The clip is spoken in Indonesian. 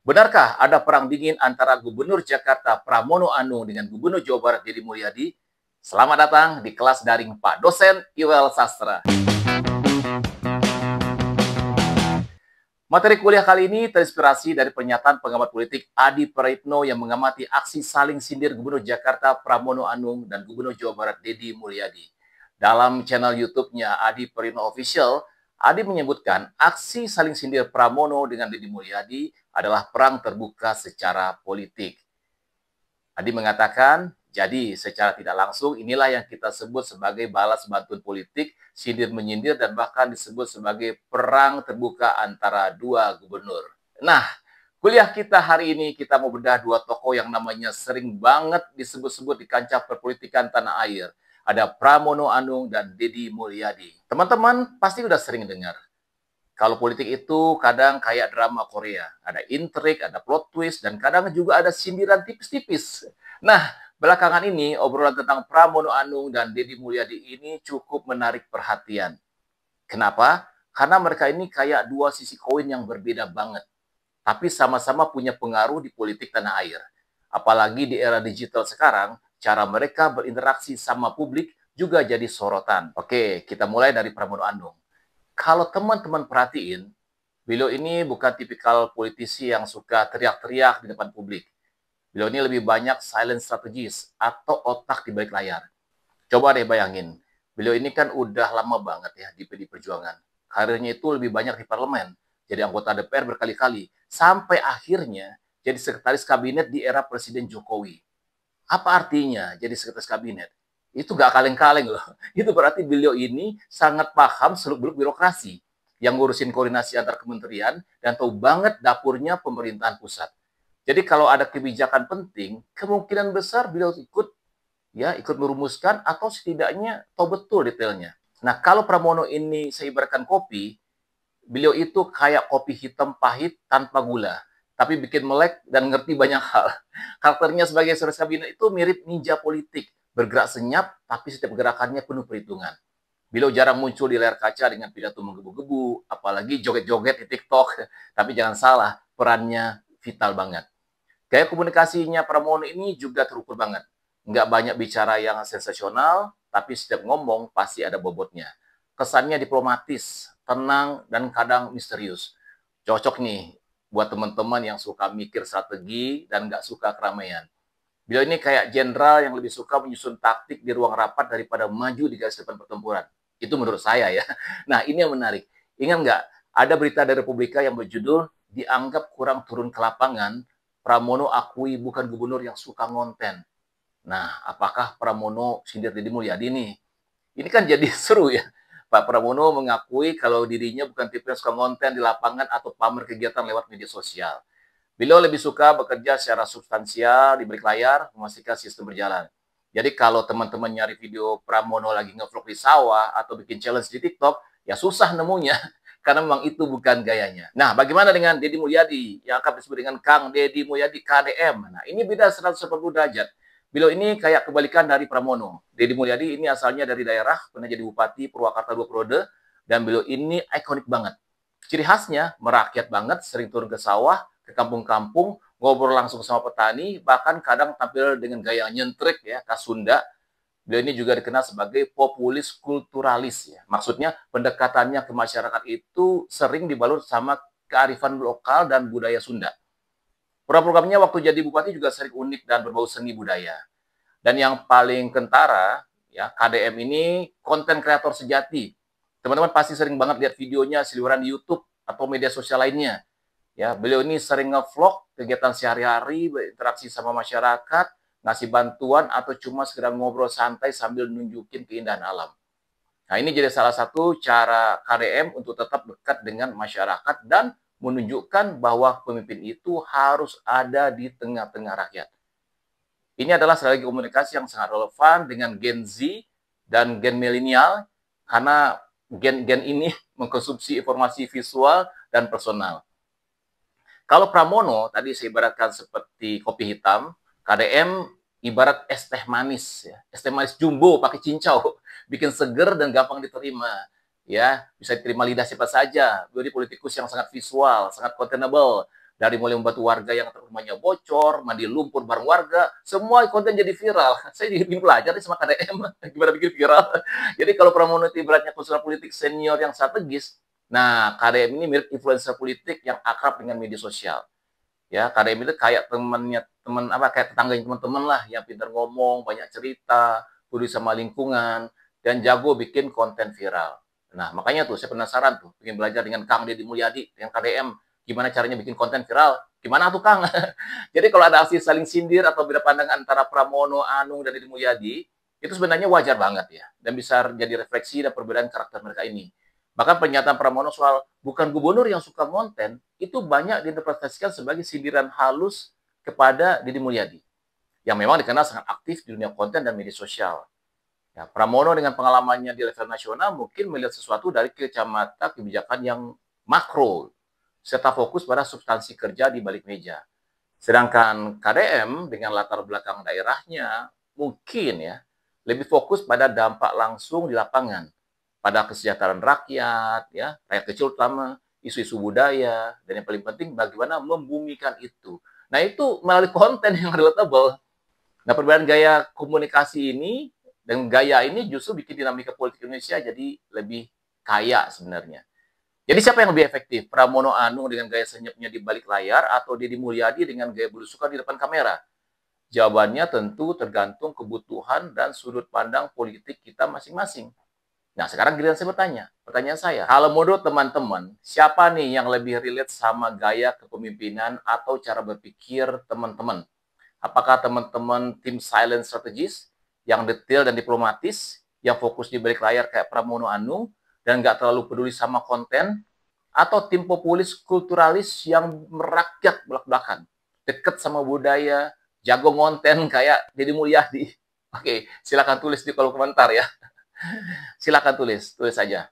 Benarkah ada perang dingin antara Gubernur Jakarta Pramono Anung dengan Gubernur Jawa Barat Deddy Mulyadi? Selamat datang di kelas daring Pak Dosen Iwel Sastra. Materi kuliah kali ini terinspirasi dari pernyataan pengamat politik Adi Praitno yang mengamati aksi saling sindir Gubernur Jakarta Pramono Anung dan Gubernur Jawa Barat Deddy Mulyadi. Dalam channel YouTube-nya Adi Praitno Official, Adi menyebutkan aksi saling sindir Pramono dengan Deddy Mulyadi adalah perang terbuka secara politik. Adi mengatakan, jadi secara tidak langsung inilah yang kita sebut sebagai balas bantuan politik, sindir-menyindir, dan bahkan disebut sebagai perang terbuka antara dua gubernur. Nah, kuliah kita hari ini kita mau bedah dua tokoh yang namanya sering banget disebut-sebut di kancah perpolitikan tanah air. Ada Pramono Anung dan Deddy Mulyadi. Teman-teman pasti udah sering dengar. Kalau politik itu kadang kayak drama Korea. Ada intrik, ada plot twist, dan kadang juga ada sindiran tipis-tipis. Nah, belakangan ini obrolan tentang Pramono Anung dan Deddy Mulyadi ini cukup menarik perhatian. Kenapa? Karena mereka ini kayak dua sisi koin yang berbeda banget. Tapi sama-sama punya pengaruh di politik tanah air. Apalagi di era digital sekarang, cara mereka berinteraksi sama publik juga jadi sorotan. Oke, kita mulai dari Pramono Anung. Kalau teman-teman perhatiin, beliau ini bukan tipikal politisi yang suka teriak-teriak di depan publik. Beliau ini lebih banyak silent strategis atau otak di balik layar. Coba deh bayangin, beliau ini kan udah lama banget ya di PD Perjuangan. Karirnya itu lebih banyak di parlemen, jadi anggota DPR berkali-kali, sampai akhirnya jadi sekretaris kabinet di era Presiden Jokowi. Apa artinya jadi sekretaris kabinet? Itu gak kaleng-kaleng loh. Itu berarti beliau ini sangat paham seluk-beluk birokrasi yang ngurusin koordinasi antar kementerian dan tahu banget dapurnya pemerintahan pusat. Jadi kalau ada kebijakan penting, kemungkinan besar beliau ikut merumuskan atau setidaknya tahu betul detailnya. Nah, kalau Pramono ini saya ibaratkan kopi, beliau itu kayak kopi hitam pahit tanpa gula, tapi bikin melek dan ngerti banyak hal. Karakternya sebagai sekretaris kabinet itu mirip ninja politik, bergerak senyap, tapi setiap gerakannya penuh perhitungan. Beliau jarang muncul di layar kaca dengan pidato menggebu-gebu, apalagi joget-joget di TikTok. Tapi jangan salah, perannya vital banget. Gaya komunikasinya Pramono ini juga terukur banget. Nggak banyak bicara yang sensasional, tapi setiap ngomong pasti ada bobotnya. Kesannya diplomatis, tenang, dan kadang misterius. Cocok nih buat teman-teman yang suka mikir strategi dan nggak suka keramaian. Beliau ini kayak jenderal yang lebih suka menyusun taktik di ruang rapat daripada maju di garis depan pertempuran. Itu menurut saya ya. Nah, ini yang menarik. Ingat nggak, ada berita dari Republika yang berjudul dianggap kurang turun ke lapangan, Pramono akui bukan gubernur yang suka ngonten. Nah, apakah Pramono sindir Deddy Mulyadi nih? Ini kan jadi seru ya. Pak Pramono mengakui kalau dirinya bukan tipe yang suka konten di lapangan atau pamer kegiatan lewat media sosial. Beliau lebih suka bekerja secara substansial di balik layar, memastikan sistem berjalan. Jadi kalau teman-teman nyari video Pramono lagi ngevlog di sawah atau bikin challenge di TikTok, ya susah nemunya. Karena memang itu bukan gayanya. Nah, bagaimana dengan Deddy Mulyadi yang akan disebut dengan Kang Deddy Mulyadi KDM? Nah, ini beda 180 derajat. Beliau ini kayak kebalikan dari Pramono. Deddy Mulyadi ini asalnya dari daerah, pernah jadi bupati Purwakarta 2 periode, dan beliau ini ikonik banget. Ciri khasnya merakyat banget, sering turun ke sawah, ke kampung-kampung, ngobrol langsung sama petani, bahkan kadang tampil dengan gaya nyentrik ya, khas Sunda. Beliau ini juga dikenal sebagai populis kulturalis ya. Maksudnya pendekatannya ke masyarakat itu sering dibalut sama kearifan lokal dan budaya Sunda. Program-programnya waktu jadi bupati juga sering unik dan berbau seni budaya. Dan yang paling kentara, ya KDM ini konten kreator sejati. Teman-teman pasti sering banget lihat videonya seliweran di YouTube atau media sosial lainnya. Ya, beliau ini sering nge-vlog kegiatan sehari-hari, berinteraksi sama masyarakat, ngasih bantuan atau cuma sekedar ngobrol santai sambil nunjukin keindahan alam. Nah, ini jadi salah satu cara KDM untuk tetap dekat dengan masyarakat dan menunjukkan bahwa pemimpin itu harus ada di tengah-tengah rakyat. Ini adalah strategi komunikasi yang sangat relevan dengan Gen Z dan Gen milenial karena gen ini mengkonsumsi informasi visual dan personal. Kalau Pramono tadi saya ibaratkan seperti kopi hitam, KDM ibarat es teh manis ya. Es teh manis jumbo pakai cincau, bikin seger dan gampang diterima. Ya, bisa diterima lidah siapa saja. Beliau politikus yang sangat visual, sangat containable, Dari mulai membantu warga yang rumahnya bocor, mandi lumpur bareng warga, semua konten jadi viral. Saya jadi belajar nih sama KDM, gimana bikin viral. Jadi kalau Pramono itu ibaratnya konsultan politik senior yang strategis, nah KDM ini mirip influencer politik yang akrab dengan media sosial. Ya, KDM itu kayak temannya teman apa kayak tetangganya teman-teman lah yang pintar ngomong, banyak cerita, peduli sama lingkungan dan jago bikin konten viral. Nah, makanya tuh saya penasaran tuh, pengen belajar dengan Kang Deddy Mulyadi dengan KDM gimana caranya bikin konten viral. Gimana tuh Kang? Jadi kalau ada aksi saling sindir atau beda pandangan antara Pramono, Anung dan Deddy Mulyadi, itu sebenarnya wajar banget ya dan bisa jadi refleksi dan perbedaan karakter mereka ini. Bahkan pernyataan Pramono soal bukan gubernur yang suka konten, itu banyak diinterpretasikan sebagai sindiran halus kepada Deddy Mulyadi, yang memang dikenal sangat aktif di dunia konten dan media sosial. Ya, Pramono dengan pengalamannya di level nasional mungkin melihat sesuatu dari kacamata kebijakan yang makro, serta fokus pada substansi kerja di balik meja. Sedangkan KDM dengan latar belakang daerahnya mungkin ya lebih fokus pada dampak langsung di lapangan, pada kesejahteraan rakyat, ya rakyat kecil terutama, isu-isu budaya, dan yang paling penting bagaimana membumikan itu. Nah itu melalui konten yang relatable. Nah perbedaan gaya komunikasi ini dan gaya ini justru bikin dinamika politik Indonesia jadi lebih kaya sebenarnya. Jadi siapa yang lebih efektif? Pramono Anung dengan gaya senyapnya di balik layar atau Deddy Mulyadi dengan gaya belusukan di depan kamera? Jawabannya tentu tergantung kebutuhan dan sudut pandang politik kita masing-masing. Nah, sekarang giliran saya bertanya. Pertanyaan saya, kalau menurut teman-teman, siapa nih yang lebih relate sama gaya kepemimpinan atau cara berpikir teman-teman? Apakah teman-teman tim silent strategist yang detail dan diplomatis, yang fokus di balik layar kayak Pramono Anung, dan nggak terlalu peduli sama konten, atau tim populis kulturalis yang merakyat belak-belakan, deket sama budaya, jago ngonten kayak Deddy Mulyadi? Oke, silakan tulis di kolom komentar ya. Silakan tulis saja.